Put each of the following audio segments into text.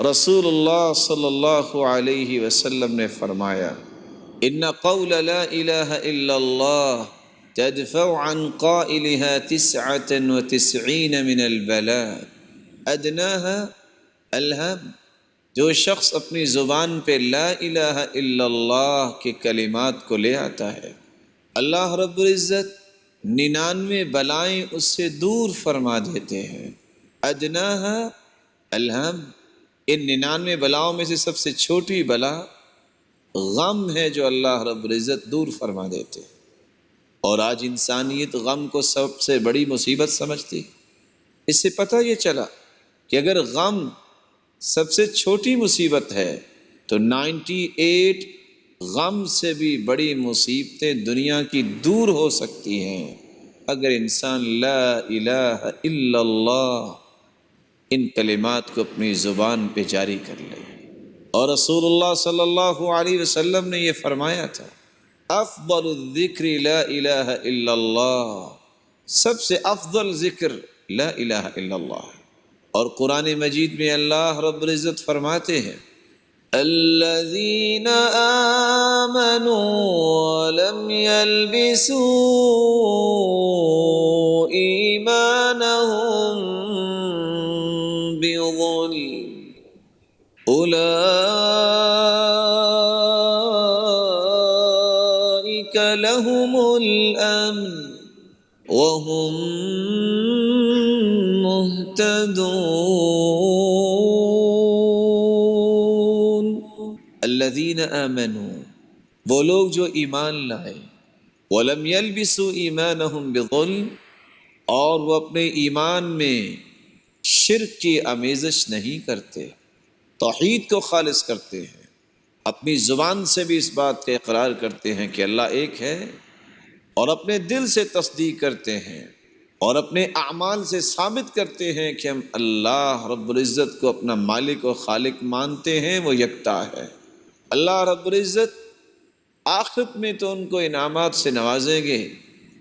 رسول اللہ صلی اللہ علیہ وسلم نے فرمایا ان قول لا الہ الا اللہ تدفع عن قائلها 99 من البلاء ادناها الہم۔ جو شخص اپنی زبان پہ لا الہ الا اللہ کے کلمات کو لے آتا ہے، اللہ رب العزت 99 بلائیں اس سے دور فرما دیتے ہیں۔ ادناها الہم، ان 99 بلاؤں میں سے سب سے چھوٹی بلا غم ہے جو اللہ رب العزت دور فرما دیتے ہیں۔ اور آج انسانیت غم کو سب سے بڑی مصیبت سمجھتی۔ اس سے پتہ یہ چلا کہ اگر غم سب سے چھوٹی مصیبت ہے تو 98 غم سے بھی بڑی مصیبتیں دنیا کی دور ہو سکتی ہیں اگر انسان لا الہ الا اللہ ان کلمات کو اپنی زبان پہ جاری کر لے۔ اور رسول اللہ صلی اللہ علیہ وسلم نے یہ فرمایا تھا افضل الذکر لا الہ الا اللہ، سب سے افضل ذکر لا الہ الا اللہ۔ اور قرآن مجید میں اللہ رب العزت فرماتے ہیں الذین آمنوا ولم يلبسوا ایمانهم بظلم اولئک لهم الامن وهم مہتدون۔ الذین آمنوا، وہ لوگ جو ایمان لائے، ولم یلبسوا ایمانہم بظلم، اور وہ اپنے ایمان میں شرک کی آمیزش نہیں کرتے، توحید کو خالص کرتے ہیں، اپنی زبان سے بھی اس بات کا اقرار کرتے ہیں کہ اللہ ایک ہے، اور اپنے دل سے تصدیق کرتے ہیں، اور اپنے اعمال سے ثابت کرتے ہیں کہ ہم اللہ رب العزت کو اپنا مالک و خالق مانتے ہیں، وہ یکتا ہے۔ اللہ رب العزت آخرت میں تو ان کو انعامات سے نوازیں گے،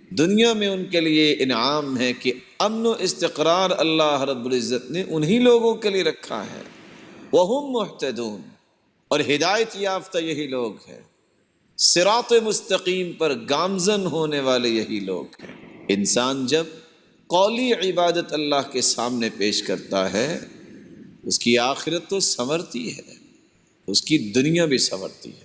دنیا میں ان کے لیے انعام ہے کہ امن و استقرار اللہ رب العزت نے انہی لوگوں کے لیے رکھا ہے۔ وہم مہتدون، اور ہدایت یافتہ یہی لوگ ہیں، صراط مستقیم پر گامزن ہونے والے یہی لوگ ہیں۔ انسان جب قولی عبادت اللہ کے سامنے پیش کرتا ہے، اس کی آخرت تو سنورتی ہے، اس کی دنیا بھی سنورتی ہے۔